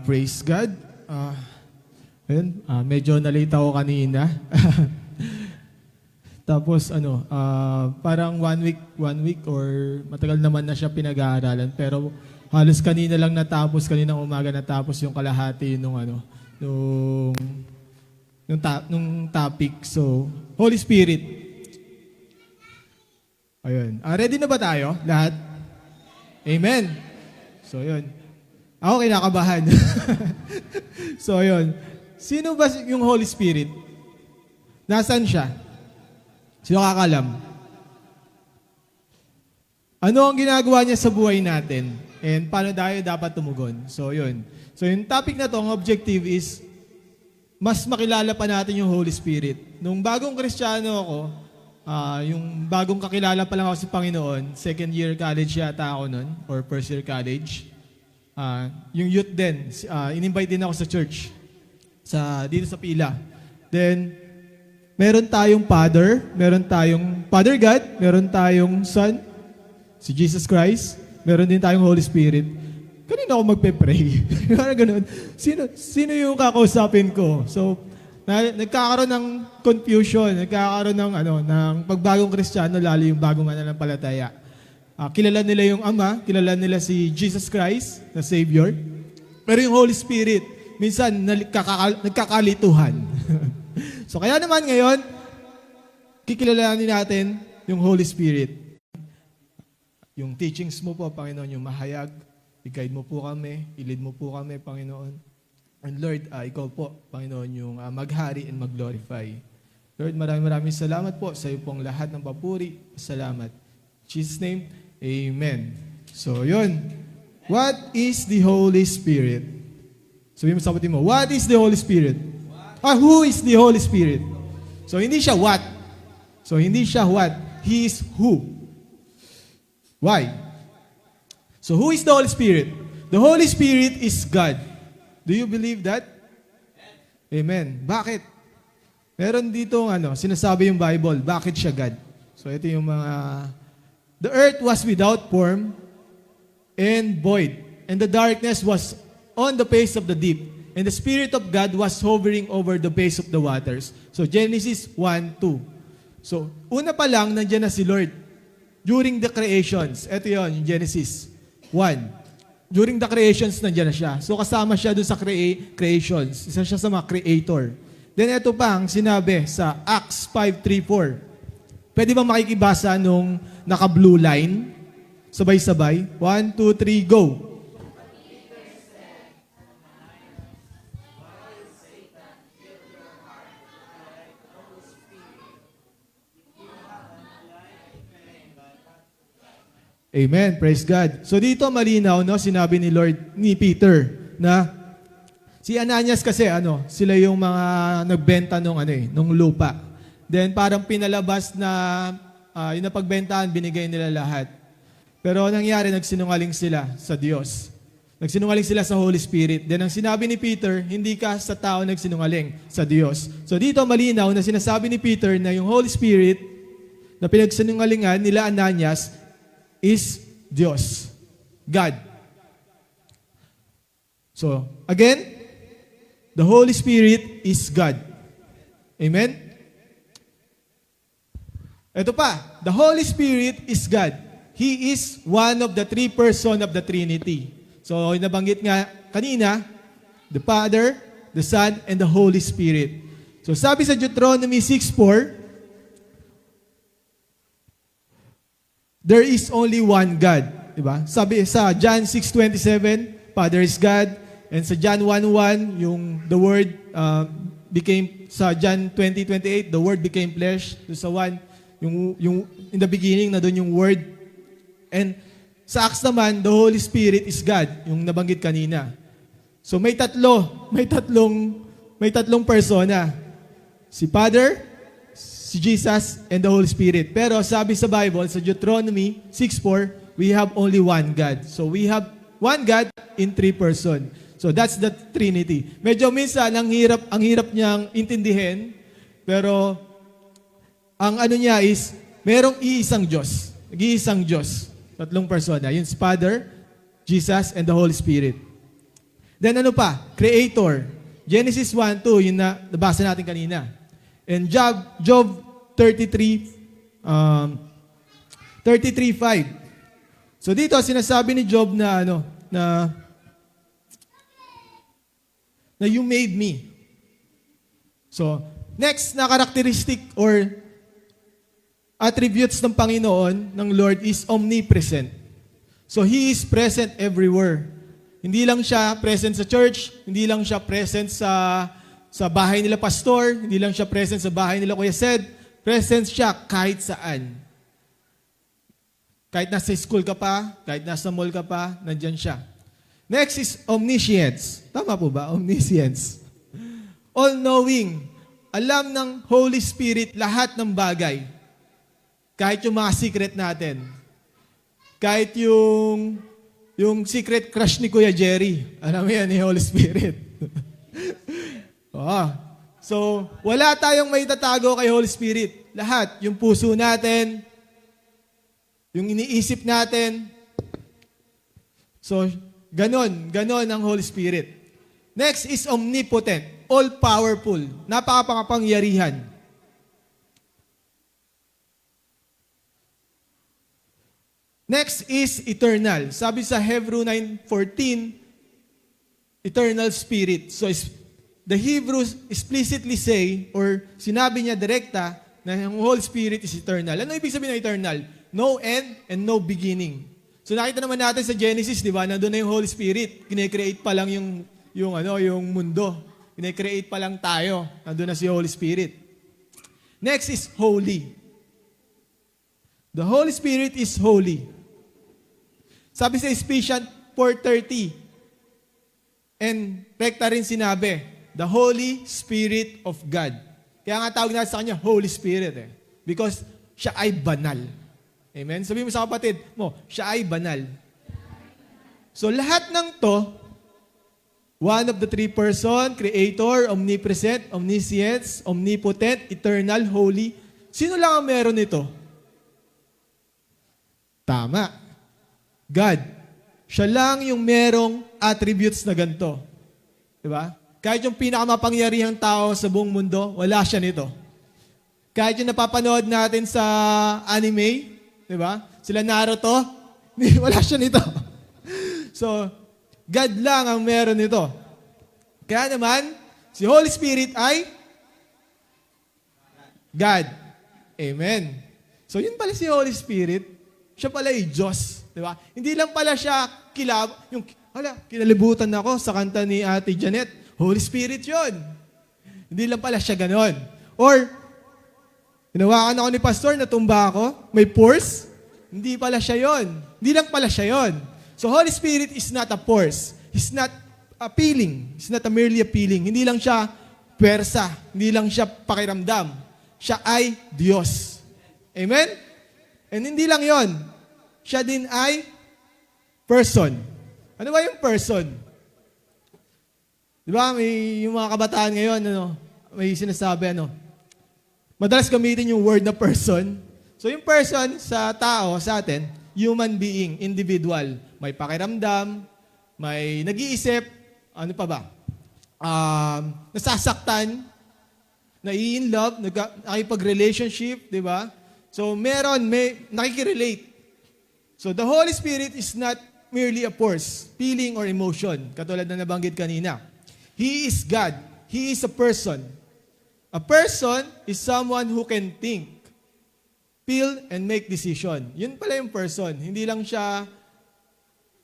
Praise God. Medyo nalita ako kanina. Tapos parang one week or matagal naman na siya pinag-aaralan. Pero halos kanina lang natapos, kaninang umaga natapos yung kalahati nung topic. So, Holy Spirit. Ayun. Ready na ba tayo? Lahat? Amen. So, yun. Ako kinakabahan. So, yun. Sino ba yung Holy Spirit? Nasaan siya? Sino kakalam? Ano ang ginagawa niya sa buhay natin? And paano tayo dapat tumugon? So, yun. So, yung topic na to, ang objective is mas makilala pa natin yung Holy Spirit. Nung bagong Kristiyano ako, yung bagong kakilala pa lang ako sa Panginoon, second year college yata ako nun, or first year college. Yung youth din, in-invite din ako sa church, dito sa Pila. Then, meron tayong Father, meron tayong Father God, meron tayong Son, si Jesus Christ, meron din tayong Holy Spirit. Kanina ako magpe-pray. Ganun. Sino yung kakausapin ko? So, nagkakaroon ng confusion, nagkakaroon ng pagbagong Kristiyano, lalo yung bagong mananampalataya. Kilala nila yung Ama, kilala nila si Jesus Christ, na Savior. Pero yung Holy Spirit, minsan nagkakalituhan. So kaya naman ngayon, kikilalanin natin yung Holy Spirit. Yung teachings mo po, Panginoon, yung mahayag, i-guide mo po kami, i-lead mo po kami, Panginoon. And Lord, ikaw po, Panginoon, yung maghari and mag-glorify. Lord, maraming salamat po sa iyo pong lahat ng papuri. Salamat. In Jesus' name, Amen. So, yun. What is the Holy Spirit? Sabihin mo sa kapatid mo, what is the Holy Spirit? Who is the Holy Spirit? So, hindi siya what. So, hindi siya what. He is who. Why? So, who is the Holy Spirit? The Holy Spirit is God. Do you believe that? Amen. Bakit? Meron dito sinasabi yung Bible, bakit siya God? So, ito yung mga... The earth was without form and void, and the darkness was on the face of the deep, and the Spirit of God was hovering over the face of the waters. So Genesis 1:2. So una pa lang nandiyan na si Lord during the creations. Ito yon, yung Genesis 1. During the creations nandiyan na siya. So kasama siya doon sa creations. Isa siya sa mga creator. Then ito pang sinabi sa Acts 5:3-4. Pwede ba makikibasa nung naka-blue line? Sabay-sabay. 1, 2, 3, go! Amen. Praise God. So dito malinaw, sinabi ni Peter na si Ananias kasi sila yung mga nagbenta nung lupa. Then parang pinalabas na yung napagbentahan, binigay nila lahat. Pero nangyari, nagsinungaling sila sa Diyos. Nagsinungaling sila sa Holy Spirit. Then ang sinabi ni Peter, hindi ka sa tao nagsinungaling, sa Diyos. So dito malinaw na sinasabi ni Peter na yung Holy Spirit na pinagsinungalingan nila Ananias is Diyos. God. So, again, the Holy Spirit is God. Amen? Ito pa, the Holy Spirit is God. He is one of the three persons of the Trinity. So, nabanggit nga kanina, the Father, the Son, and the Holy Spirit. So, sabi sa Deuteronomy 6:4, there is only one God. Diba? Sabi sa John 6:27, Father is God. And sa John 1:1, yung the Word sa John 20:28, the Word became flesh. So, sa 1, yung in the beginning na doon yung Word. And sa Acts naman, the Holy Spirit is God, yung nabanggit kanina. So may tatlong persona. Si Father, si Jesus, and the Holy Spirit. Pero sabi sa Bible, sa Deuteronomy 6:4, we have only one God. So we have one God in three person. So that's the Trinity. Medyo minsan ang hirap niyang intindihin, pero ang niya is, merong iisang Diyos. Nag-iisang Diyos. Tatlong persona. Yun si Father, Jesus, and the Holy Spirit. Then ano pa? Creator. Genesis 1:2, yun na nabasa natin kanina. And Job 33:5. So dito sinasabi ni Job na na you made me. So, next na characteristic or attributes ng Panginoon, ng Lord, is omnipresent. So, He is present everywhere. Hindi lang siya present sa church, hindi lang siya present sa bahay nila pastor, hindi lang siya present sa bahay nila Kuya Sed, present siya kahit saan. Kahit nasa school ka pa, kahit nasa mall ka pa, nandyan siya. Next is omniscience. Tama po ba? Omniscience. All-knowing. Alam ng Holy Spirit lahat ng bagay. Kahit yung mga secret natin. Kahit yung secret crush ni Kuya Jerry. Alam mo yan, ni Holy Spirit. So, wala tayong may tatago kay Holy Spirit. Lahat. Yung puso natin, yung iniisip natin. So, ganon ang Holy Spirit. Next is omnipotent. All-powerful. Napakapangyarihan. Next is eternal. Sabi sa Hebrew 9:14, eternal spirit. So the Hebrews explicitly say, or sinabi niya direkta, na yung Holy Spirit is eternal. Ano ibig sabihin ng eternal? No end and no beginning. So nakita naman natin sa Genesis, di ba? Nandun na yung Holy Spirit. Kine-create pa lang yung mundo. Kine-create pa lang tayo. Nandun na si Holy Spirit. Next is holy. The Holy Spirit is holy. Sabi sa Ephesians 4:30, and rekta rin sinabi, the Holy Spirit of God. Kaya nga tawag natin sa kanya, Holy Spirit. Because siya ay banal. Amen? Sabihin mo sa kapatid mo, siya ay banal. So lahat ng to, one of the three person, creator, omnipresent, omniscience, omnipotent, eternal, holy. Sino lang ang meron nito? Tama. God. Siya lang yung merong attributes na ganito. Diba? Kahit yung pinakamapangyarihang tao sa buong mundo, wala siya nito. Kahit yung napapanood natin sa anime, diba? Sila Naruto, wala siya nito. So, God lang ang meron nito. Kaya naman, si Holy Spirit ay God. Amen. So, yun pala si Holy Spirit. Siya pala ay Diyos. Diba? Hindi lang pala siya kinalibutan ako sa kanta ni Ate Janet. Holy Spirit yun. Hindi lang pala siya ganon. Or, hinawakan ako ni Pastor, natumba ako, may force. Hindi pala siya yun. Hindi lang pala siya yun. So, Holy Spirit is not a force. He's not appealing. He's not merely appealing. Hindi lang siya pwersa. Hindi lang siya pakiramdam. Siya ay Diyos. Amen? And hindi lang yon. Siya din ay person. Ano ba yung person? Di ba, may yung mga kabataan ngayon, may sinasabi, madalas gamitin yung word na person. So yung person sa tao, sa atin, human being, individual. May pakiramdam, may nag-iisip, ano pa ba? Nasasaktan, nai-in love, nakipag-relationship, di ba? So may nakikirelate. So the Holy Spirit is not merely a force, feeling, or emotion, katulad na nabanggit kanina. He is God. He is a person. A person is someone who can think, feel, and make decision. Yun pala yung person. Hindi lang siya,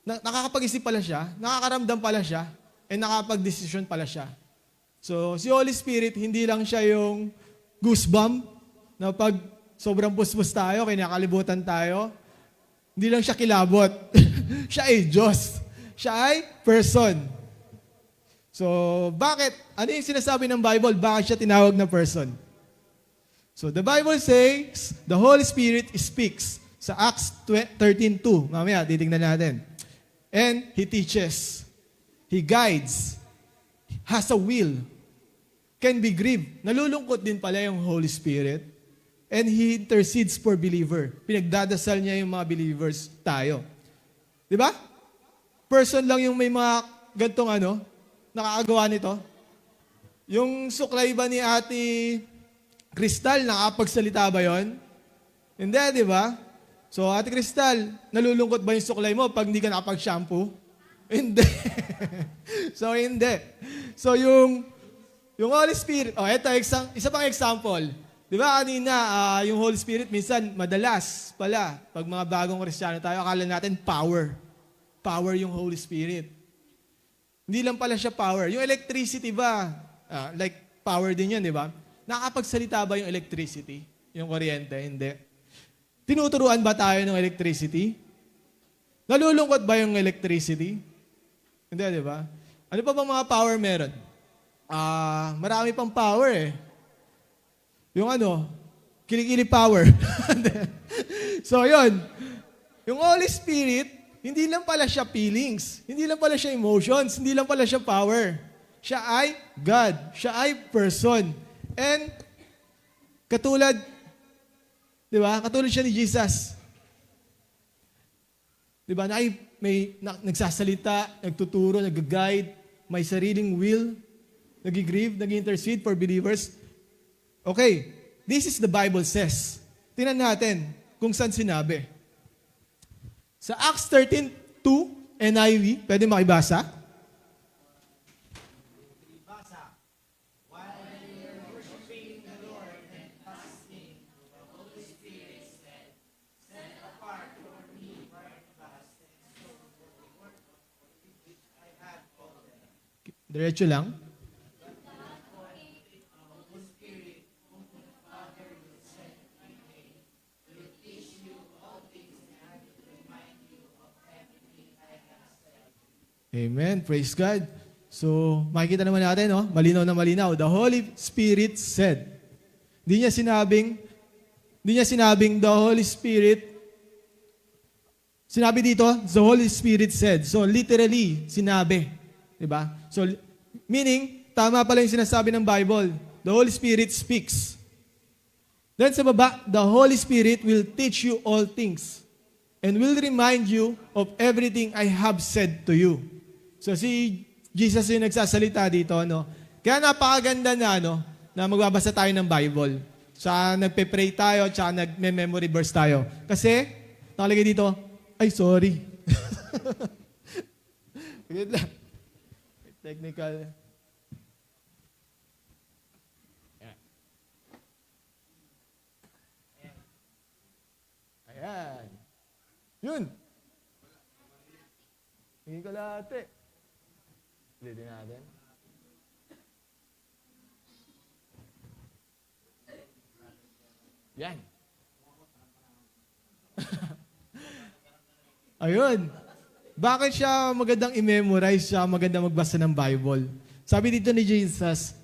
nakakapag-isip pala siya, nakakaramdam pala siya, and nakakapag-decision pala siya. So, si Holy Spirit, hindi lang siya yung goosebump, na pag sobrang puspus tayo, kinakalibutan tayo, hindi lang siya kilabot. Siya ay Diyos. Siya ay person. So, bakit? Ano yung sinasabi ng Bible? Bakit siya tinawag na person? So, the Bible says, the Holy Spirit speaks. Sa Acts 13:2. Mamaya, titignan natin. And He teaches. He guides. Has a will. Can be grieved. Nalulungkot din pala yung Holy Spirit. And He intercedes for believer. Pinagdadasal niya yung mga believers tayo. Di ba? Person lang yung may mga gantong nakakagawa nito? Yung suklay ba ni Ate Crystal, nakapagsalita ba yon? Hindi, di ba? So, Ate Crystal, nalulungkot ba yung suklay mo pag hindi ka nakapag-shampoo? Hindi. So, hindi. So, yung Holy Spirit, ito, isa pang example. Di ba kanina, yung Holy Spirit, minsan, madalas pala, pag mga bagong Kristiyano tayo, akala natin power. Power yung Holy Spirit. Hindi lang pala siya power. Yung electricity ba, like power din yun, di ba? Nakapagsalita ba yung electricity? Yung kuryente? Hindi. Tinuturuan ba tayo ng electricity? Nalulungkot ba yung electricity? Hindi, di ba? Ano pa bang mga power meron? Marami pang power eh. Yung kilikili power. So, yun. Yung Holy Spirit, hindi lang pala siya feelings. Hindi lang pala siya emotions. Hindi lang pala siya power. Siya ay God. Siya ay person. And, katulad, di ba? Katulad siya ni Jesus. Di ba? Nagsasalita, nagtuturo, nag-guide, may sariling will, nag-grieve, nag-intercede for believers. Okay, this is the Bible says. Tingnan natin kung saan sinabi. Sa Acts 13:2, NIV, pwede makibasa? Diretso lang. Amen. Praise God. So, makikita naman natin, malinaw na malinaw. The Holy Spirit said. Hindi niya sinabing the Holy Spirit. Sinabi dito, the Holy Spirit said. So, literally, sinabi. Diba? So, meaning, tama pala yung sinasabi ng Bible. The Holy Spirit speaks. Then sa baba, the Holy Spirit will teach you all things and will remind you of everything I have said to you. So si Jesus yung nagsasalita dito, Kaya napakaganda na magbabasa tayo ng Bible. Tsaka nagpe-pray tayo, tsaka nagme-memory verse tayo. Kasi, nakalagay dito, ay sorry. Wait lang. Technical. Ayan. Yun. Tingin ko lahat eh. Hindi natin. Yan. Ayun. Bakit siya magandang i-memorize, siya magandang magbasa ng Bible? Sabi dito ni Jesus,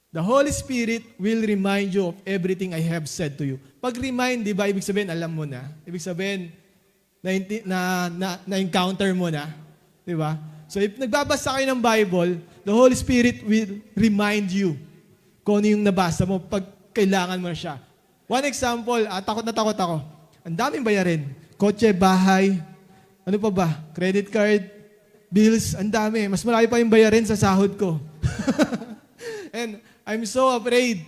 the Holy Spirit will remind you of everything I have said to you. Pag-remind, di ba, ibig sabihin, alam mo na. Ibig sabihin, na-encounter mo na. Di ba? So, if nagbabasa kayo ng Bible, the Holy Spirit will remind you kung ano yung nabasa mo pag kailangan mo na siya. One example, takot na takot ako. Ang daming bayarin. Kotse, bahay, ano pa ba? Credit card, bills, ang dami. Mas malaki pa yung bayarin sa sahod ko. And I'm so afraid.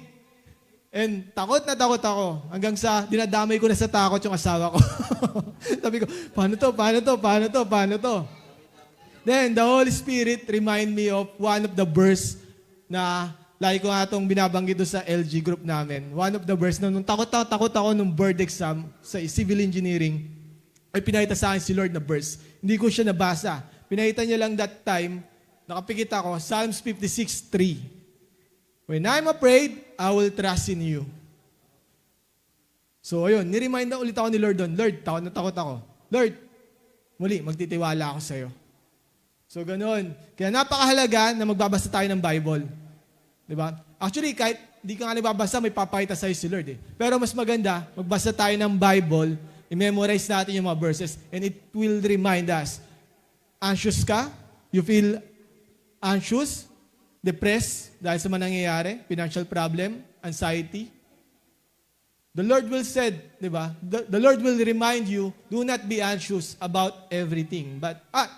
And takot na takot ako. Hanggang sa dinadamay ko na sa takot yung asawa ko. Sabi ko, paano to? Then, the Holy Spirit remind me of one of the verse na lagi ko nga itong binabanggit doon sa LG group namin. One of the verse na nung takot ako nung board exam sa civil engineering, ay pinakita sa akin si Lord na verse. Hindi ko siya nabasa. Pinakita niya lang that time, nakapikit ako, Psalms 56:3. When I'm afraid, I will trust in you. So, ayun, niremind na ulit ako ni Lord doon. Lord, takot na takot ako. Lord, muli, magtitiwala ako sa'yo. So, ganoon. Kaya napakahalaga na magbabasa tayo ng Bible. Diba? Actually, kahit di ka nga nagbabasa, may papakita sa'yo si Lord. Pero mas maganda, magbasa tayo ng Bible, i-memorize natin yung mga verses, and it will remind us. Anxious ka? You feel anxious? Depressed? Dahil sa mga nangyayari? Financial problem? Anxiety? The Lord will said, di ba? The Lord will remind you, do not be anxious about everything,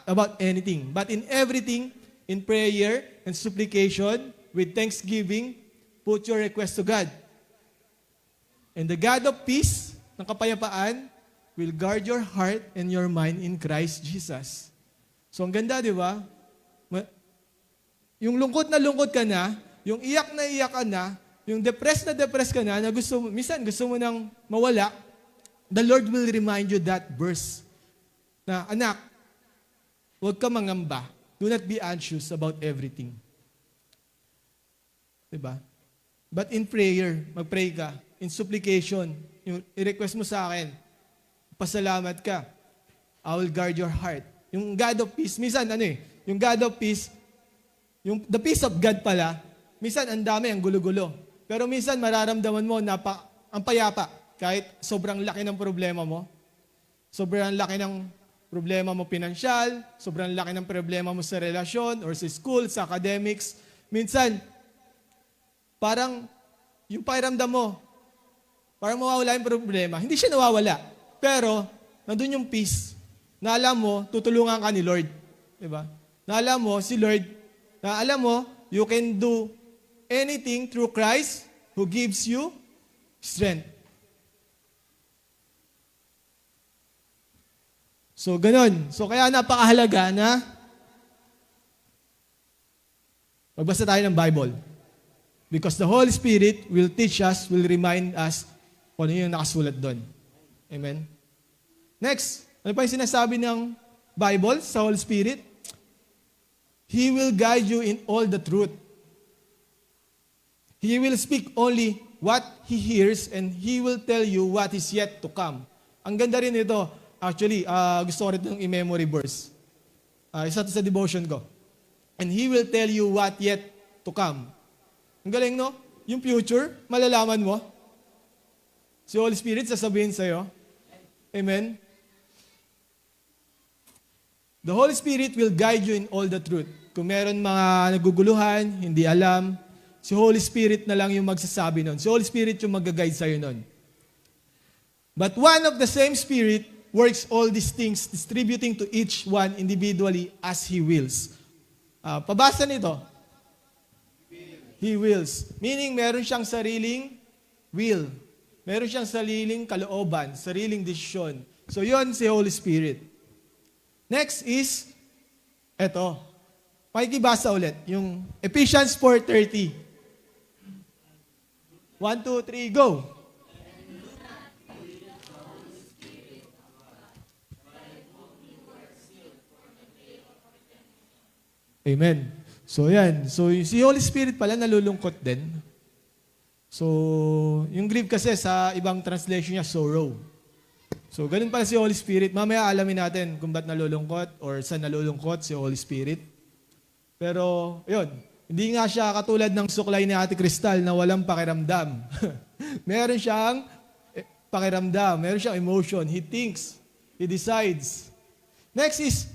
about anything. But in everything, in prayer and supplication, with thanksgiving, put your request to God. And the God of peace, ng kapayapaan, will guard your heart and your mind in Christ Jesus. So ang ganda, di ba? Yung lungkot na lungkot ka na, yung iyak na iyak ka na, yung depressed ka na minsan gusto mo nang mawala, the Lord will remind you that verse. Na, anak, huwag ka mangamba. Do not be anxious about everything. Diba? But in prayer, mag-pray ka. In supplication, yung i-request mo sa akin, pasalamat ka. I will guard your heart. Yung God of peace, minsan yung God of peace, the peace of God pala, minsan ang dami, ang gulo-gulo. Pero minsan mararamdaman mo na ang payapa, kahit sobrang laki ng problema mo, sobrang laki ng problema mo pinansyal, sobrang laki ng problema mo sa relasyon, or sa school, sa academics, minsan, parang yung pakiramdam mo, parang mawawala yung problema. Hindi siya nawawala. Pero, nandun yung peace na alam mo, tutulungan ka ni Lord. Diba? Na alam mo, si Lord, na alam mo, you can do anything through Christ who gives you strength. So, ganun. So, kaya napakahalaga na magbasa tayo ng Bible. Because the Holy Spirit will teach us, will remind us kung ano yung nakasulat doon. Amen? Next, ano pa yung sinasabi ng Bible sa Holy Spirit? He will guide you in all the truth. He will speak only what He hears and He will tell you what is yet to come. Ang ganda rin ito. Actually, gusto ko rin itong i-memory verse. Isa ito sa devotion ko. And He will tell you what yet to come. Ang galing, no? Yung future, malalaman mo. Si Holy Spirit sasabihin sa'yo. Amen? The Holy Spirit will guide you in all the truth. Kung meron mga naguguluhan, hindi alam, si Holy Spirit na lang yung magsasabi nun. Si Holy Spirit yung mag-guide sa'yo nun. But one of the same Spirit works all these things, distributing to each one individually as He wills. Pabasa nito. He wills. Meaning, meron siyang sariling will. Meron siyang sariling kalooban, sariling desisyon. So, yon si Holy Spirit. Next is, eto. Pakikibasa ulit. Yung Ephesians 4:30. 1, 2, 3, go! Amen. So yan. So si Holy Spirit pala nalulungkot din. So yung grief kasi sa ibang translation niya, sorrow. So ganun pala si Holy Spirit. Mamaya alamin natin kung ba't nalulungkot or saan nalulungkot si Holy Spirit. Pero yun, hindi nga siya katulad ng suklay ni Ate Cristal na walang pakiramdam. Meron siyang pakiramdam. Meron siyang emotion. He thinks. He decides. Next is,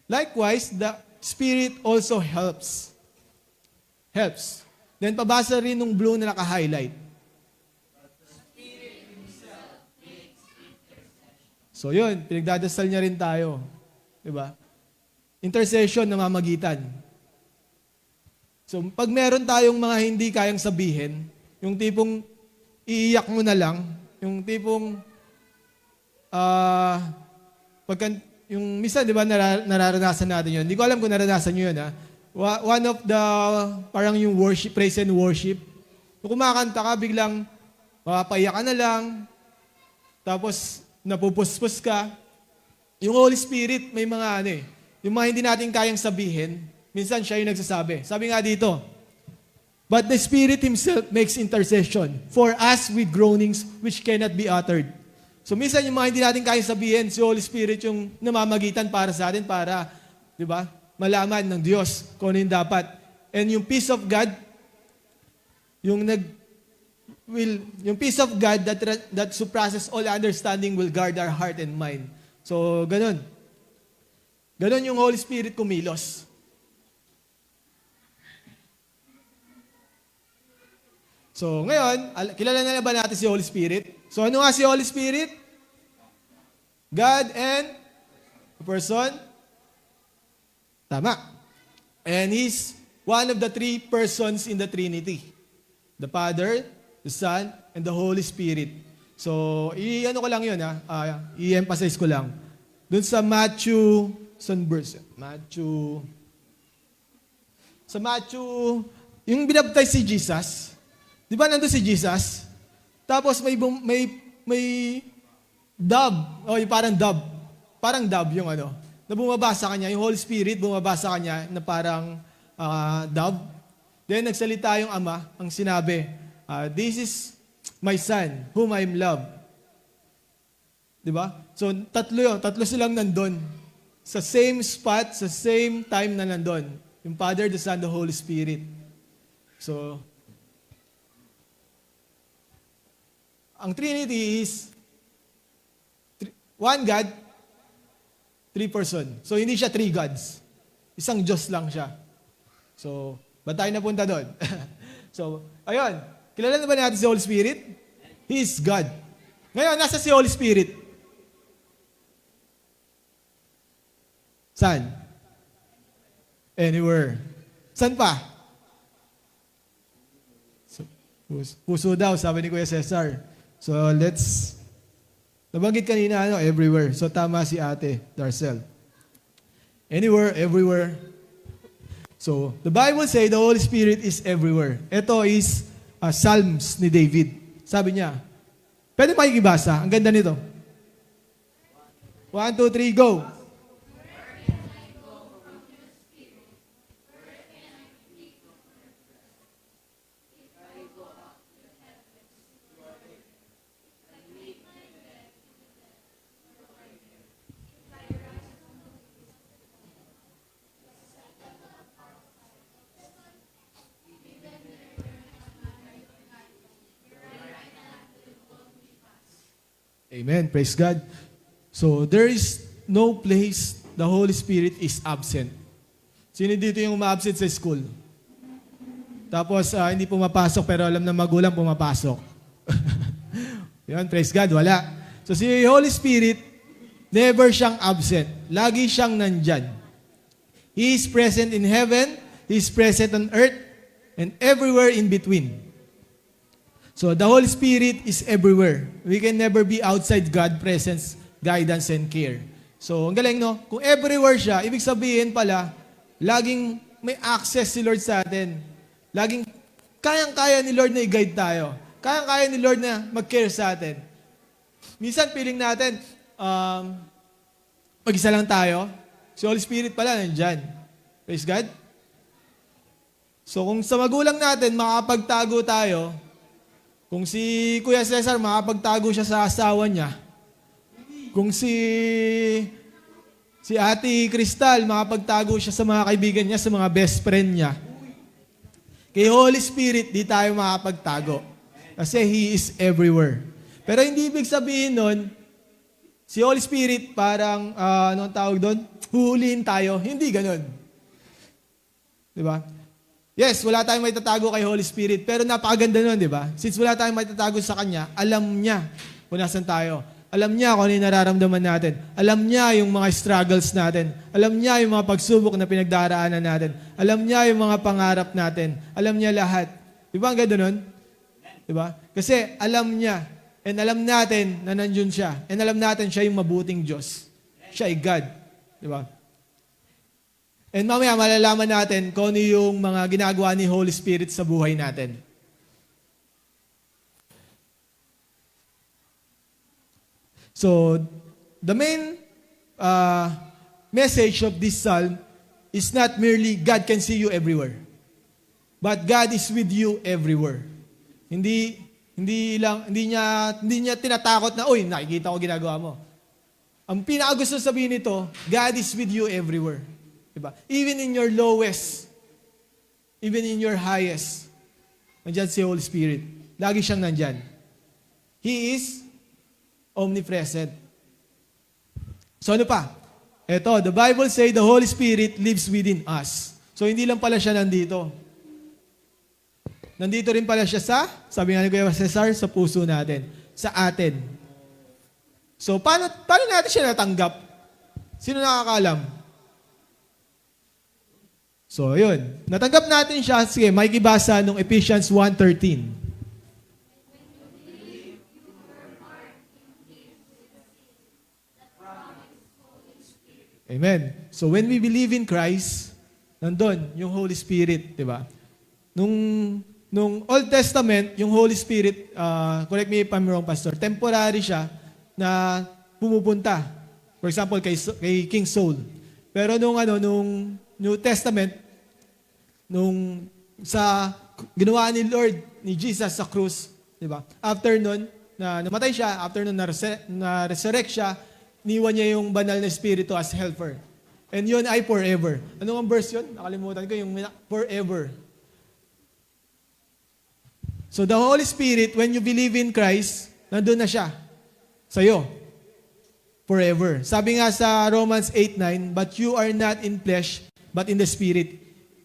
likewise, the Spirit also helps. Helps. Then pabasa rin nung blue na naka-highlight. So yun, pinagdadasal niya rin tayo. Diba? Intercession na mamagitan. So pag meron tayong mga hindi kayang sabihin, yung tipong iiyak mo na lang, yung tipong yung misa, di ba, nararanasan natin yun. Hindi ko alam kung naranasan nyo yun, ha. One of the, parang yung worship, praise and worship. Kung kumakanta ka, biglang mapapaiyak ka na lang, tapos napupuspos ka. Yung Holy Spirit, may mga yung mga hindi natin kayang sabihin, minsan siya yung nagsasabi. Sabi nga dito, but the Spirit Himself makes intercession for us with groanings which cannot be uttered. So minsan yung mga hindi natin kayang sabihin, si Holy Spirit yung namamagitan para sa atin para, di ba, malaman ng Diyos kung ano yung dapat. And yung peace of God, yung peace of God that surpasses all understanding will guard our heart and mind. So ganun. Ganun yung Holy Spirit kumilos. So, ngayon, kilala na ba natin si Holy Spirit? So, ano nga si Holy Spirit? God and a person? Tama. And He's one of the three persons in the Trinity. The Father, the Son, and the Holy Spirit. So, i-ano ko lang yun, i-emphasize ko lang. Doon sa Matthew, saan verse? Sa Matthew, yung binaptize si Jesus, di ba nandun si Jesus? Tapos may dove, yung parang dove yung na bumaba sa kanya, yung Holy Spirit bumaba sa kanya na parang dove. Then nagsalita yung Ama, ang sinabi, this is my Son, whom I love. Di ba? So tatlo silang nandun. Sa same spot, sa same time na nandun. Yung Father, the Son, the Holy Spirit. So, ang Trinity is one God, three person. So, hindi siya three gods. Isang Diyos lang siya. So, ba't tayo napunta doon? So, ayun. Kilala na ba natin si Holy Spirit? He is God. Ngayon, nasa si Holy Spirit? Saan? Anywhere. Saan pa? So, puso daw, sabi ni Kuya Cesar. So, nabanggit kanina, everywhere. So, tama si Ate Darcel. Anywhere, everywhere. So, the Bible say the Holy Spirit is everywhere. Ito is Psalms ni David. Sabi niya, pwede makikibasa. Ang ganda nito. 1, 2, 3, go! Amen. Praise God. So, there is no place the Holy Spirit is absent. Sino dito yung uma-absent sa school? Tapos, hindi pumapasok pero alam na magulang pumapasok. Yan, praise God. Wala. So, si Holy Spirit, never siyang absent. Lagi siyang nandyan. He is present in heaven, He is present on earth, and everywhere in between. So, the Holy Spirit is everywhere. We can never be outside God's presence, guidance, and care. So, ang galing, no? Kung everywhere siya, ibig sabihin pala, laging may access si Lord sa atin. Laging, kayang-kaya ni Lord na i-guide tayo. Kayang-kaya ni Lord na mag-care sa atin. Minsan, feeling natin, mag-isa lang tayo. Si Holy Spirit pala, nandyan. Praise God. So, kung sa magulang natin, makapagtago tayo, kung si Kuya Cesar, makapagtago siya sa asawa niya. Kung si Ate Crystal, makapagtago siya sa mga kaibigan niya, sa mga best friend niya. Kay Holy Spirit, di tayo makapagtago. Kasi He is everywhere. Pero hindi ibig sabihin nun, si Holy Spirit parang, anong tawag doon? Huhulihin tayo. Hindi ganun. Diba? Yes, wala tayong may tatago kay Holy Spirit, pero napakaganda nun, di ba? Since wala tayong may tatago sa Kanya, alam niya kung nasan tayo. Alam niya kung ano yung nararamdaman natin. Alam niya yung mga struggles natin. Alam niya yung mga pagsubok na pinagdaraanan natin. Alam niya yung mga pangarap natin. Alam niya lahat. Di ba ang ganda nun? Di ba? Kasi alam niya, and alam natin na nandiyon siya. And alam natin siya yung mabuting Diyos. Siya ay God. Di ba? And mamaya malalaman natin kung ano yung mga ginagawa ni Holy Spirit sa buhay natin. So, the main message of this psalm is not merely God can see you everywhere, but God is with you everywhere. Hindi niya tinatakot na, "Uy, nakikita ko ginagawa mo." Ang pinakagusto sabihin nito, God is with you everywhere. Diba? Even in your lowest, even in your highest, nandyan si Holy Spirit. Lagi siyang nandyan. He is omnipresent. So ano pa? Ito, the Bible say the Holy Spirit lives within us. So hindi lang pala siya nandito. nandito rin pala siya sabi nga ni Kuya Cesar, sa puso natin, sa atin. So, paano natin siya natanggap? Sino nakakaalam? So, yun. Natanggap natin siya. Sige, makikibasa nung Ephesians 1:13. Amen. So, when we believe in Christ, nandun yung Holy Spirit, di ba? Nung Old Testament, yung Holy Spirit, correct me if I'm wrong, Pastor, temporary siya na pumupunta. For example, kay King Saul. Pero nung New Testament, sa ginawa ni Lord, ni Jesus sa krus, di ba? After nun, na namatay siya, after nun na-resurrect siya, niwan niya yung banal na espiritu as helper. And yun ay forever. Ano ang verse yun? Nakalimutan ko yung forever. So the Holy Spirit, when you believe in Christ, nandun na siya sa'yo. Forever. Sabi nga sa Romans 8:9, but you are not in flesh, but in the Spirit.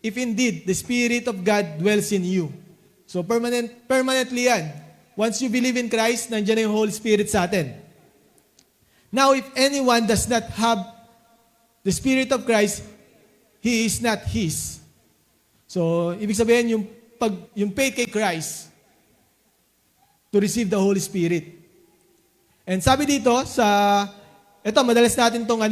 If indeed, the Spirit of God dwells in you. So permanently yan. Once you believe in Christ, nandiyan na yung Holy Spirit sa atin. Now, if anyone does not have the Spirit of Christ, he is not his. So, ibig sabihin, yung faith kay Christ, to receive the Holy Spirit. And sabi dito ito madalas natin tong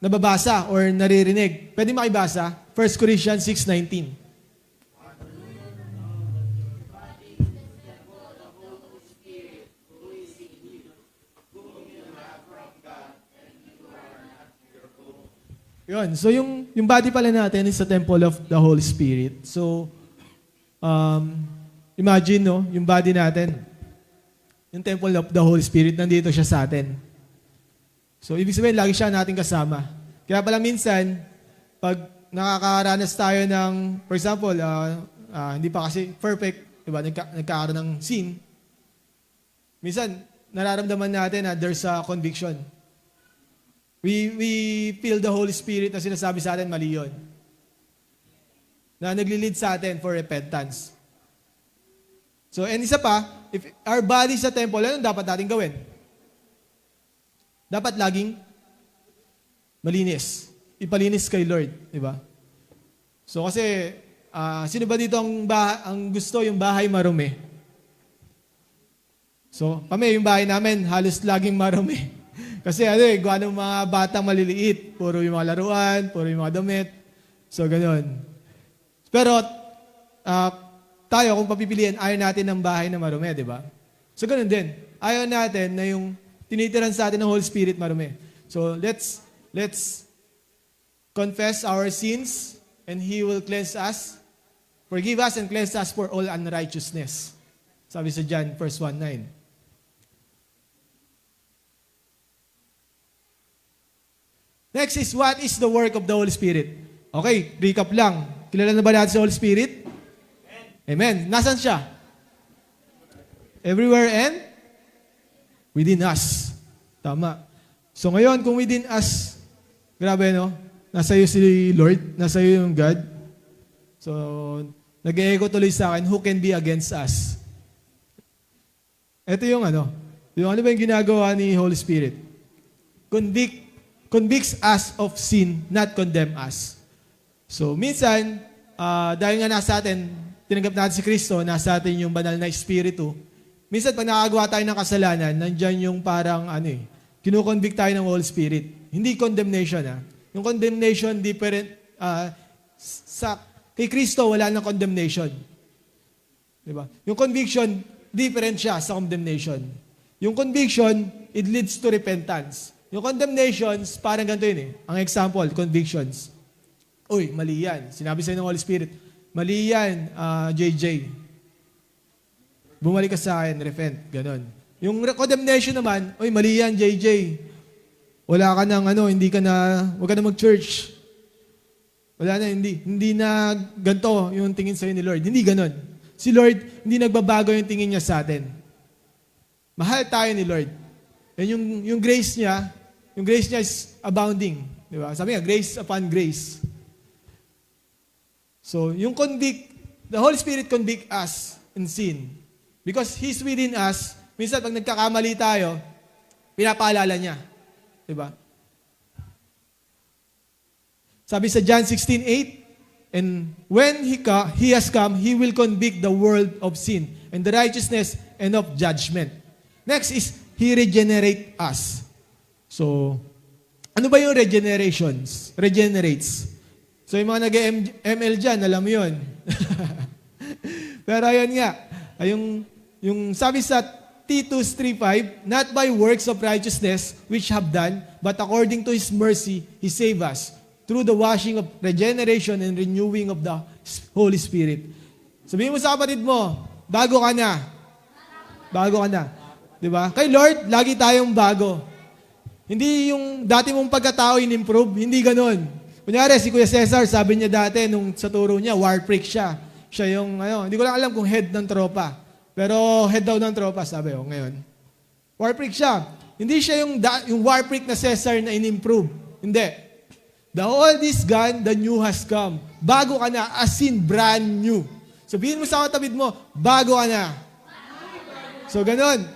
nababasa or naririnig. Pwede makibasa? 1 Corinthians 6:19. Yun. So yung body pala natin is the temple of the Holy Spirit. So imagine, no, yung body natin, yung temple of the Holy Spirit, nandito siya sa atin. So, ibig sabihin, lagi siya nating kasama. Kaya pala minsan, pag nakakaranas tayo ng, for example, hindi pa kasi perfect, diba, nagkakaroon ng sin, minsan, nararamdaman natin na there's a conviction. We feel the Holy Spirit na sinasabi sa atin, mali yun. Na nagli-lead sa atin for repentance. So, and isa pa, if our body sa temple, ano dapat natin gawin? Dapat laging malinis. Ipalinis kay Lord, di ba? So, kasi, sino ba dito ang gusto yung bahay marumi? So, kami, yung bahay namin, halos laging marumi. Kasi gawa ng mga batang maliliit, puro yung mga laruan, puro yung mga damit. So, ganun. Pero, tayo, kung papipiliin, ayaw natin ng bahay na marumi, di ba? So, ganun din. Ayaw natin na yung tinitiran sa atin ng Holy Spirit marumi. So, let's confess our sins and He will cleanse us, forgive us and cleanse us for all unrighteousness. Sabi sa John 1:9. Next is, what is the work of the Holy Spirit? Okay, recap lang. Kilala na ba natin sa Holy Spirit? Amen. Nasaan siya? Everywhere and within us. Tama. So ngayon, kung within us, grabe, no? Nasa iyo si Lord, nasa iyo yung God. So, nag-echo tuloy sa akin, who can be against us? Ito yung ano ba yung ginagawa ni Holy Spirit? Convicts us of sin, not condemn us. So, minsan, dahil nga nasa atin, tinanggap natin si Kristo, nasa atin yung banal na Espiritu. Minsan, pag nakagawa tayo ng kasalanan, nandyan yung parang, kinukonvict tayo ng Holy Spirit. Hindi condemnation, Yung condemnation, different. Kay Kristo, wala nang condemnation. Diba? Yung conviction, different siya sa condemnation. Yung conviction, it leads to repentance. Yung condemnations, parang ganito yun Ang example, convictions. Uy, mali yan. Sinabi sa'yo ng Holy Spirit, mali yan, JJ. Bumalik ka sa akin, repent. Ganon. Yung condemnation naman, uy, mali yan, JJ. Wala ka nang huwag ka na mag-church. Wala na, hindi na ganito yung tingin sa'yo ni Lord. Hindi ganon. Si Lord, hindi nagbabago yung tingin niya sa atin. Mahal tayo ni Lord. And yung grace niya is abounding. Di ba? Sabi nga, grace upon grace. So, yung the Holy Spirit convict us in sin. Because He's within us, minsan pag nagkakamali tayo, pinapaalala niya. Diba? Sabi sa John 16:8, and when He has come, He will convict the world of sin and the righteousness and of judgment. Next is, He regenerate us. So, ano ba yung regenerates? So, yung mga nag-ML dyan, alam mo yun. Pero ayun nga, yung sabi sa Titus 3:5, not by works of righteousness which have done, but according to His mercy, He saved us through the washing of regeneration and renewing of the Holy Spirit. Sabihin mo sa kapatid mo, bago ka na. Bago ka na. Diba? Kay Lord, lagi tayong bago. Hindi yung dati mong pagkatao in-improve, hindi ganun. Kunyari, si Kuya Cesar, sabi niya dati, nung sa turo niya, war freak siya. Siya yung, hindi ko lang alam kung head ng tropa. Pero head daw ng tropa, sabi ko, ngayon. War freak siya. Hindi siya yung war freak na Cesar na in-improve. Hindi. The old is gone, the new has come. Bago ka na, as in brand new. Sabihin mo sa katabid mo, bago ka na. So, ganun.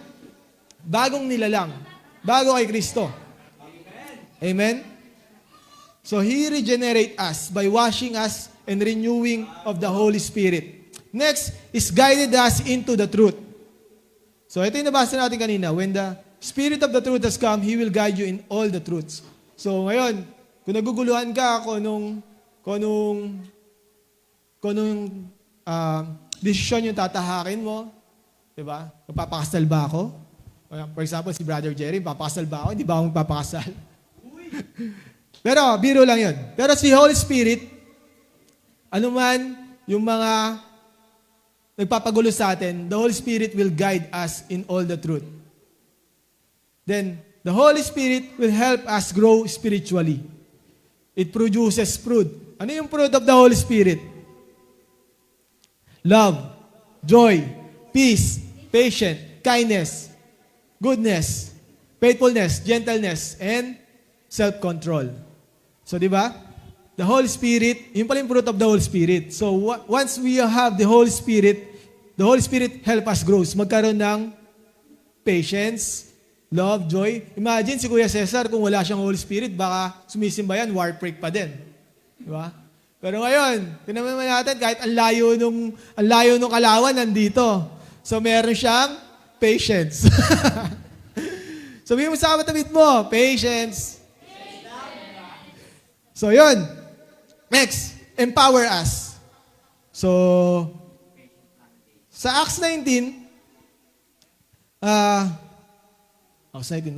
Bagong nilalang. Bago kay Kristo. Amen? So, He regenerate us by washing us and renewing of the Holy Spirit. Next is guided us into the truth. So, ito yung nabasa natin kanina. When the Spirit of the truth has come, He will guide you in all the truths. So, ngayon, kung naguguluhan ka kung anong desisyon yung tatahakin mo, diba? Magpapakasal ba ako? For example, si Brother Jerry, papakasal ba ako? Hindi ba ako magpapakasal? Pero, biro lang yun. Pero si Holy Spirit, anuman yung mga nagpapagulo sa atin, the Holy Spirit will guide us in all the truth. Then, the Holy Spirit will help us grow spiritually. It produces fruit. Ano yung fruit of the Holy Spirit? Love, joy, peace, patience, kindness, goodness, faithfulness, gentleness, and self-control. So, di ba? The Holy Spirit, yun pala yung fruit of the Holy Spirit. So, once we have the Holy Spirit help us grow. Magkaroon ng patience, love, joy. Imagine si Kuya Cesar, kung wala siyang Holy Spirit, baka sumisimba yan, war freak pa din. Di ba? Pero ngayon, tinaman natin, kahit ang layo nung Kalawan, nandito. So, meron siyang patience. Sabihin mo sa katabit mo, patience. So, yun. Next, empower us. So, sa Acts 19,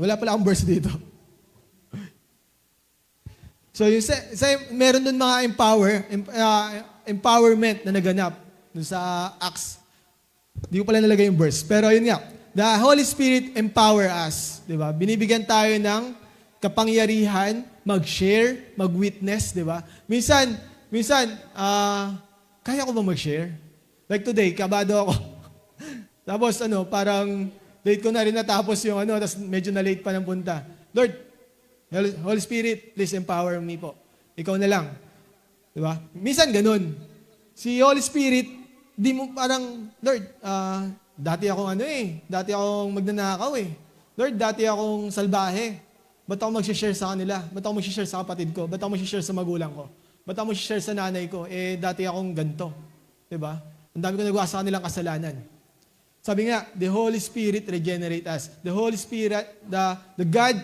wala pala akong verse dito. So, meron dun mga empowerment na naganap dun sa Acts. Hindi ko pala nalagay yung verse. Pero yun nga, the Holy Spirit empower us. Diba? Binibigyan tayo ng kapangyarihan, mag-share, mag-witness. Diba? Minsan, kaya ko ba mag-share? Like today, kabado ako. Tapos parang late ko na rin natapos yung tapos medyo na late pa ng punta. Lord, Holy Spirit, please empower me po. Ikaw na lang. Diba? Minsan ganun. Si Holy Spirit, di mo parang, Lord, dati akong magnanakaw eh. Lord, dati akong salbahe. Ba't ako mag-share sa kanila? Ba't ako mag-share sa kapatid ko? Ba't ako mag-share sa magulang ko? Ba't ako mag-share sa nanay ko? Dati akong ganito. Diba? Ang dami ko nagawa sa kanilang kasalanan. Sabi nga, the Holy Spirit regenerate us. The Holy Spirit, the God,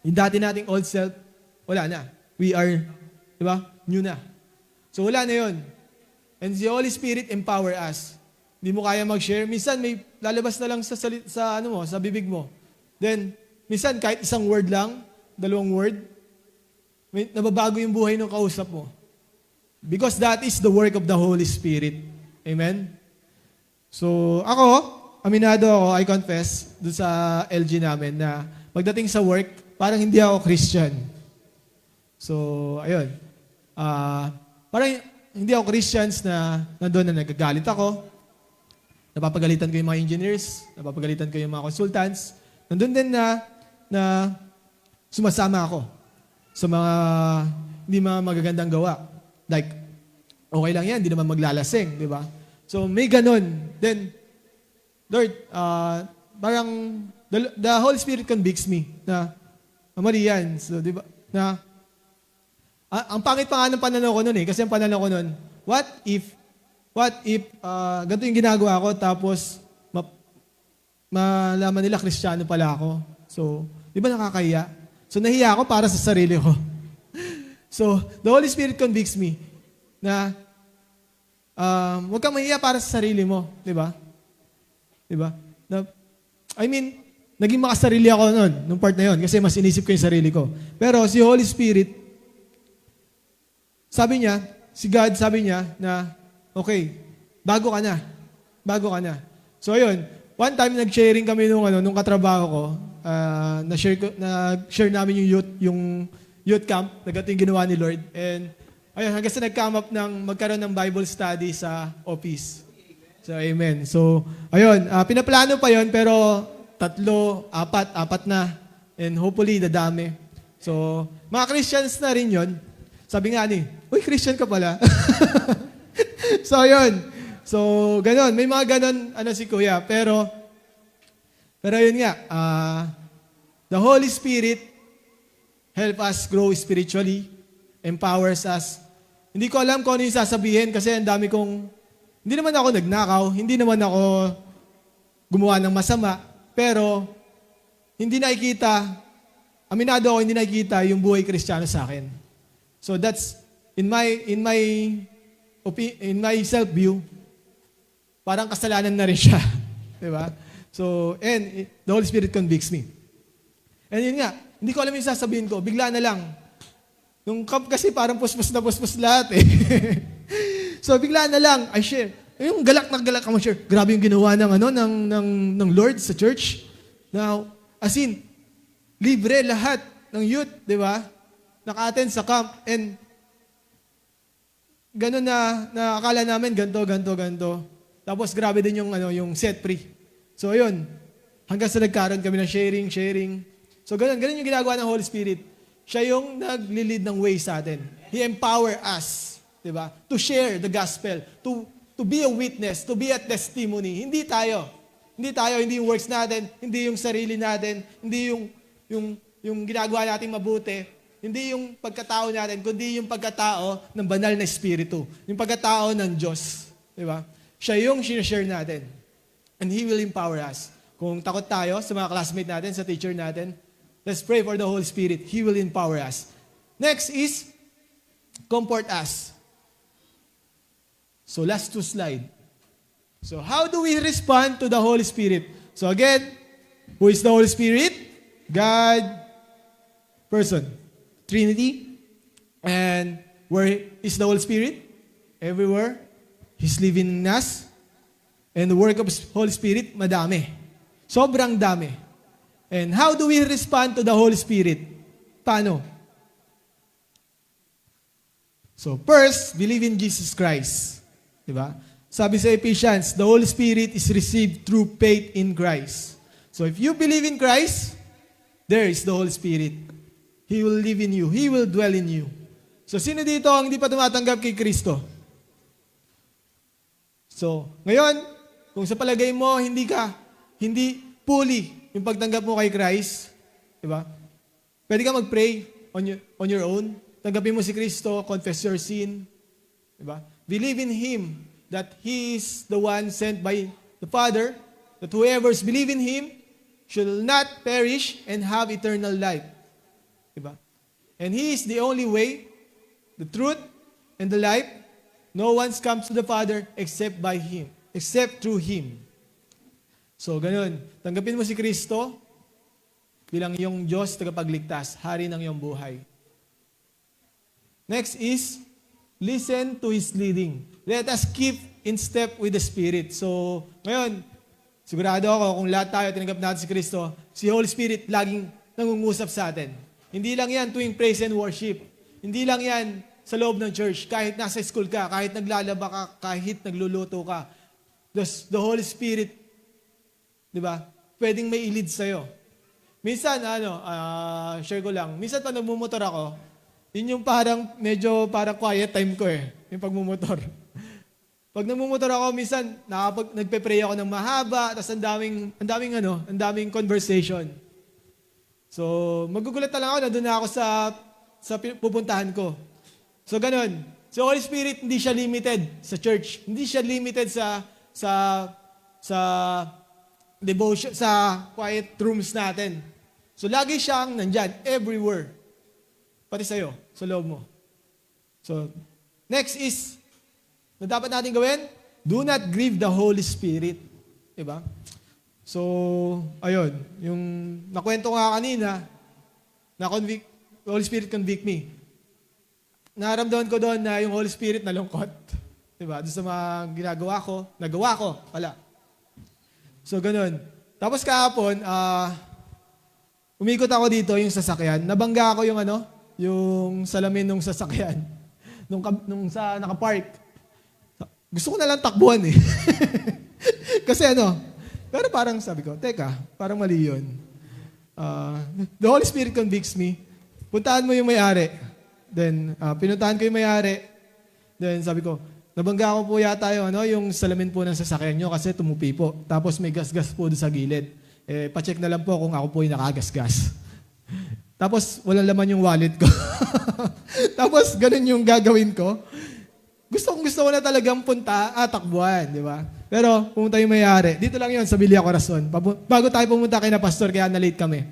yung dati nating old self, wala na. We are, diba? New na. So wala na yun. And the Holy Spirit empower us. Hindi mo kaya mag-share. Minsan may lalabas na lang sa bibig mo. Then, minsan kahit isang word lang, 2 word, nababago yung buhay ng kausap mo. Because that is the work of the Holy Spirit. Amen? So, aminado ako, I confess, doon sa LG namin na pagdating sa work, parang hindi ako Christian. So, ayun. Parang hindi ako Christians na nandun na nagagalit ako. Napapagalitan ko yung mga engineers, napapagalitan ko yung mga consultants. Nandun din na sumasama ako sa mga hindi mga magagandang gawa. Like, Okay lang yan, hindi naman maglalasing, di ba? So, may ganun. Then, Lord, parang, the Holy Spirit convicts me na, mali yan. So, di ba, na, ang pangit pa nga ng pananaw ko nun eh, kasi ang pananaw ko nun, what if, ganito yung ginagawa ko, tapos, malaman nila, Kristiyano pala ako. So, di ba nakakahiya? So, nahiya ako para sa sarili ko. So, the Holy Spirit convicts me na huwag kang mahiya para sa sarili mo. Di ba? Di ba? Naging makasarili ako noon, nung part na yon, kasi mas inisip ko yung sarili ko. Pero si Holy Spirit, sabi niya, si God sabi niya na, okay, bago ka na. Bago ka na. So, yun. One time, nag-sharing kami nung katrabaho ko, na-share namin yung youth camp, na ganito yung ginawa ni Lord. And, ayun, hanggang sa nag-come up ng magkaroon ng Bible study sa office. So, amen. So, ayun, pinaplano pa yon pero 3, 4, 4 na. And hopefully, dadami. So, mga Christians na rin yon. Sabi nga ni, uy, Christian ka pala. So, ayun. So, ganon. May mga ganon, si Kuya. Pero yun nga, the Holy Spirit help us grow spiritually, empowers us. Hindi ko alam kung ano yung sasabihin kasi ang dami hindi naman ako nagnakaw, hindi naman ako gumawa ng masama, pero hindi nakikita, aminado ako, hindi nakikita yung buhay Kristiyano sa akin. So that's, in my self-view, parang kasalanan na rin siya. Diba? So, and the Holy Spirit convicts me. And yun nga, hindi ko alam yung sasabihin ko, bigla na lang. Nung camp kasi parang puspos na puspos lahat eh. So, bigla na lang, I share. Yung galak na galak ako share. Grabe yung ginawa ng Lord sa church. Now, as in, libre lahat ng youth, di ba? Naka-attend sa camp. And, gano'n na akala namin, ganto. Tapos grabe din yung set free. So ayun, hanggang sa nagkaroon kami ng sharing. So ganun yung ginagawa ng Holy Spirit. Siya yung nagli-lead ng way sa atin. He empower us, 'di ba? To share the gospel, to be a witness, to be a testimony. Hindi hindi yung works natin, hindi yung sarili natin, hindi yung ginagawa nating mabuti, hindi yung pagkatao natin, kundi yung pagkatao ng banal na espiritu, yung pagkatao ng Diyos, 'di ba? Siya yung sinashare natin. And He will empower us. Kung takot tayo sa mga classmate natin, sa teacher natin, let's pray for the Holy Spirit. He will empower us. Next is, comfort us. So last 2 slide. So how do we respond to the Holy Spirit? So again, who is the Holy Spirit? God, person, Trinity. And where is the Holy Spirit? Everywhere. He's living in us. And the work of Holy Spirit, madami. Sobrang dami. And how do we respond to the Holy Spirit? Paano? So first, believe in Jesus Christ. Diba? Sabi sa Ephesians, the Holy Spirit is received through faith in Christ. So if you believe in Christ, there is the Holy Spirit. He will live in you. He will dwell in you. So sino dito ang hindi pa tumatanggap kay Kristo? So, ngayon, kung sa palagay mo, hindi fully yung pagtanggap mo kay Christ, di ba? Pwede ka mag-pray on your own. Tanggapin mo si Kristo, confess your sin, di ba? Believe in Him that He is the one sent by the Father, that whoever's believe in Him shall not perish and have eternal life. Di ba? And He is the only way, the truth, and the life. No one comes to the Father except by Him, except through Him. So, ganun. Tanggapin mo si Kristo bilang iyong Diyos, tagapagligtas, hari ng iyong buhay. Next is, listen to His leading. Let us keep in step with the Spirit. So, ngayon, sigurado ako, kung lahat tayo tinanggap natin si Kristo, si Holy Spirit laging nangungusap sa atin. Hindi lang yan tuwing praise and worship. Hindi lang yan sa loob ng church, kahit nasa school ka, kahit naglalaba ka, kahit nagluluto ka, the Holy Spirit, di ba, pwedeng may i-lead sa'yo. Minsan, share ko lang, minsan pa nagmumotor ako, Yun yung parang quiet time ko eh, yung pagmumotor. Pag nagmumotor ako, minsan nagpe-pray ako ng mahaba, tapos ang daming conversation. So, magugulat na lang ako, nandun na ako sa pupuntahan ko. So, ganun. So, Holy Spirit, hindi siya limited sa church. Hindi siya limited sa devotion, sa quiet rooms natin. So, lagi siyang nandyan, everywhere. Pati sa'yo, sa loob mo. So, next is, na dapat natin gawin, do not grieve the Holy Spirit. Diba? So, ayun, yung nakwento ko nga kanina, Holy Spirit convict me. Naramdaman ko doon na yung Holy Spirit nalungkot. Diba? Doon sa mga nagawa ko, wala. So, ganun. Tapos kahapon, umikot ako dito yung sasakyan. Nabangga ako yung salamin ng sasakyan. Nung sa nakapark. Gusto ko na lang takbuhan eh. Kasi pero parang sabi ko, teka, parang mali yun. The Holy Spirit convicts me. Puntahan mo yung may-ari. Then, pinuntahan ko yung may-ari. Then, sabi ko, nabangga ko po yata yung salamin po ng sasakyan nyo kasi tumupi po. Tapos may gas-gas po doon sa gilid. Pa-check na lang po kung ako po yung nakagas-gas. Tapos, walang laman yung wallet ko. Tapos, ganun yung gagawin ko. Gusto ko na talagang takbuhan, di ba? Pero, pumunta yung may-ari. Dito lang yun, sa Villa Corazon. Bago tayo pumunta kay na pastor, kaya na-late kami.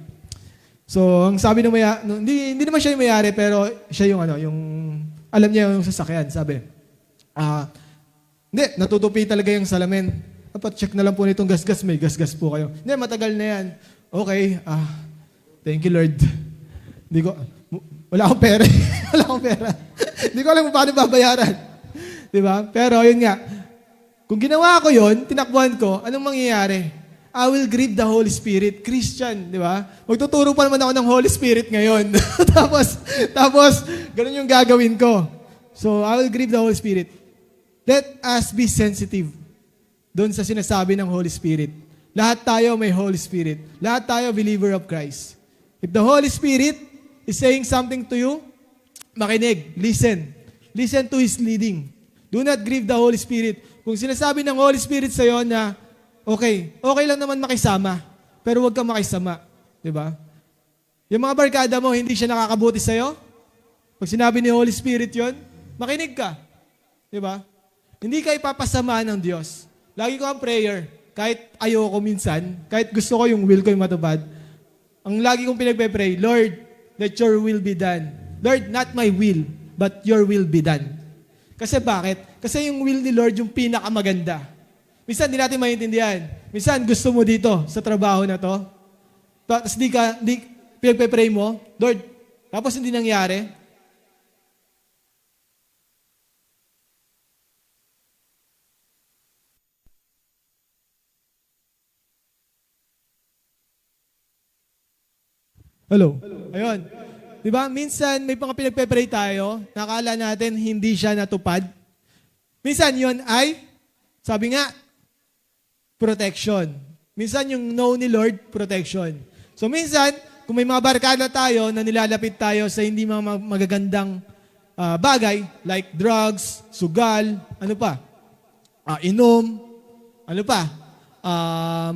So, ang sabi ng may-ari, hindi naman siya yung may-ari, pero siya yung alam niya yung sasakyan. Sabi, hindi, natutupi talaga yung salamin. Dapat check na lang po nitong gas-gas, may gas-gas po kayo. Hindi, matagal na yan. Okay, thank you Lord. Wala akong pera. Wala akong pera. Hindi ko alam kung paano babayaran. Diba? Pero yun nga, kung ginawa ko yun, tinakbuhan ko, anong mangyayari? I will grieve the Holy Spirit. Christian, di ba? Magtuturo pa naman ako ng Holy Spirit ngayon. tapos, ganun yung gagawin ko. So, I will grieve the Holy Spirit. Let us be sensitive doon sa sinasabi ng Holy Spirit. Lahat tayo may Holy Spirit. Lahat tayo believer of Christ. If the Holy Spirit is saying something to you, makinig, listen. Listen to His leading. Do not grieve the Holy Spirit. Kung sinasabi ng Holy Spirit sa'yo na, okay lang naman makisama, pero huwag kang makisama. Diba? Yung mga barkada mo, hindi siya nakakabuti sa'yo. Pag sinabi ni Holy Spirit yon, makinig ka. Diba? Hindi ka ipapasama ng Diyos. Lagi ko ang prayer, kahit ayoko minsan, kahit gusto ko yung will ko yung matubad, ang lagi kong pinagpe-pray, Lord, let your will be done. Lord, not my will, but your will be done. Kasi bakit? Kasi yung will ni Lord yung pinakamaganda. Minsan hindi natin maintindihan. Minsan gusto mo dito sa trabaho na to. Tapos pinagpe-pray mo, Lord, tapos hindi nangyari. Hello? Ayun. Diba? Minsan, may mga pinagpe-pray tayo, nakala natin hindi siya natupad. Minsan, yun ay, sabi nga, protection. Minsan, yung know ni Lord, protection. So, minsan, kung may mga barkada tayo na nilalapit tayo sa hindi mga magagandang bagay, like drugs, sugal, ano pa? Inom, ano pa?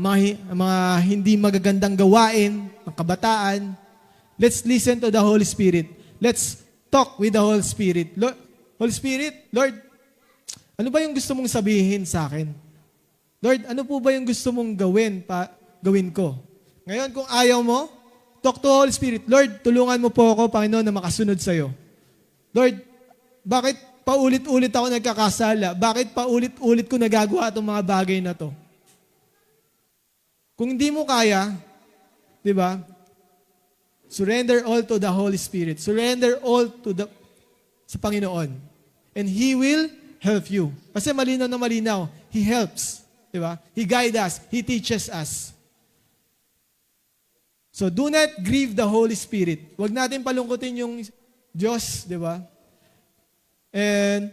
Mga hindi magagandang gawain ng kabataan. Let's listen to the Holy Spirit. Let's talk with the Holy Spirit. Holy Spirit, Lord, ano ba yung gusto mong sabihin sa akin? Lord, ano po ba yung gusto mong gawin ko? Ngayon, kung ayaw mo, talk to Holy Spirit. Lord, tulungan mo po ako, Panginoon, na makasunod sa'yo. Lord, bakit paulit-ulit ako nagkakasala? Bakit paulit-ulit ko nagagawa itong mga bagay na to? Kung hindi mo kaya, di ba? Surrender all to the Holy Spirit. Surrender all sa Panginoon. And He will help you. Kasi malinaw na malinaw, He helps. Di ba? He guides us. He teaches us. So do not grieve the Holy Spirit. Huwag natin palungkutin yung Diyos, di ba? And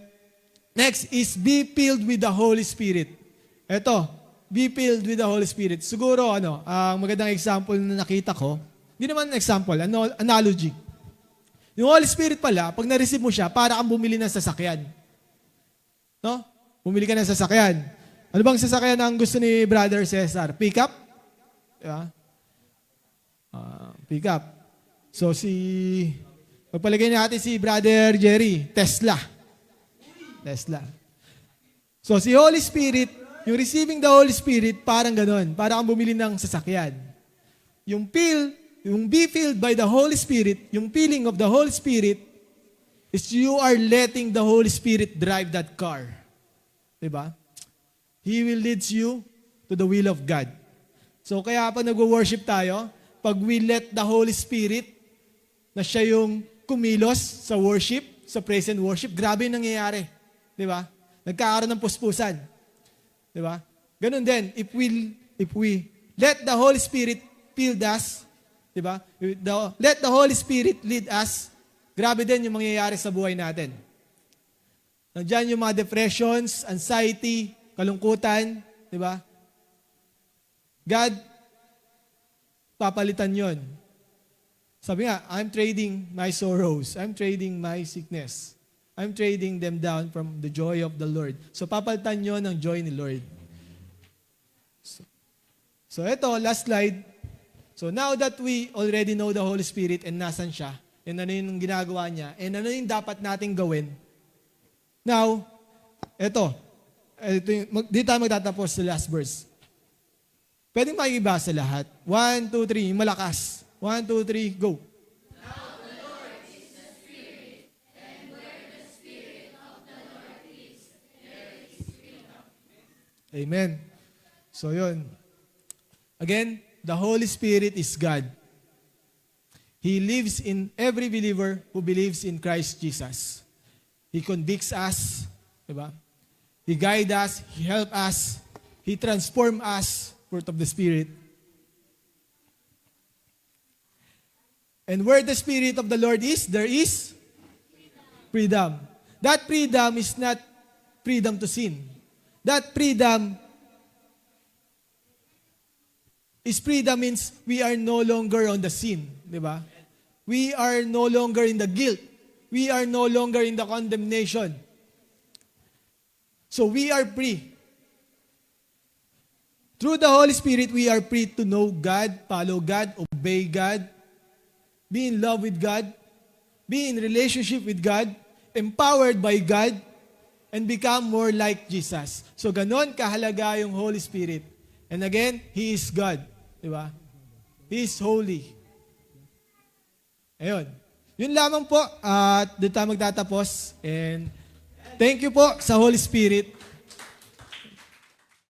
next is be filled with the Holy Spirit. Ito, be filled with the Holy Spirit. Siguro, ang magandang example na nakita ko, hindi naman example, analogy. Yung Holy Spirit pala, pag na-receive mo siya, para kang bumili ng sasakyan. No? Bumili ka ng sasakyan. Ano bang sasakyan ang gusto ni Brother Cesar? Pickup? Diba? Pickup. So magpalagay natin si Brother Jerry, Tesla. So si Holy Spirit, yung receiving the Holy Spirit, parang ganon. Parang kang bumili ng sasakyan. Yung be filled by the Holy Spirit, yung feeling of the Holy Spirit, is you are letting the Holy Spirit drive that car. Diba? He will lead you to the will of God. So kaya pa nag-worship tayo, pag we let the Holy Spirit, na siya yung kumilos sa worship, sa praise and worship, grabe yung nangyayari. Diba? Nagkakaroon ng puspusan. Diba? Ganun din, if we let the Holy Spirit fill us, diba? Let the Holy Spirit lead us, grabe din yung mangyayari sa buhay natin. Nandiyan yung mga depressions, anxiety, kalungkutan, di ba? God, papalitan yon. Sabi nga, I'm trading my sorrows. I'm trading my sickness. I'm trading them down from the joy of the Lord. So papalitan yon ng joy ni Lord. So ito, last slide. So now that we already know the Holy Spirit and nasan siya, and ano yung ginagawa niya, and ano yung dapat nating gawin, now, dito tayo magtatapos sa last verse. Pwedeng makikibasa lahat. 1, 2, 3, malakas. 1, 2, 3, go. Now the Lord is the Spirit, and where the Spirit of the Lord is, there is freedom. Amen. So yun. Again, the Holy Spirit is God. He lives in every believer who believes in Christ Jesus. He convicts us, diba? He guides us, He helps us, He transforms us, fruit of the Spirit. And where the Spirit of the Lord is, there is freedom. That freedom is not freedom to sin. That freedom means we are no longer on the sin, diba? We are no longer in the guilt. We are no longer in the condemnation. So we are free. Through the Holy Spirit, we are free to know God, follow God, obey God, be in love with God, be in relationship with God, empowered by God, and become more like Jesus. So ganon kahalaga yung Holy Spirit. And again, He is God. Diba? He is holy. Ayun. Yun lamang po. At doon tayo magtatapos. And thank you po sa Holy Spirit.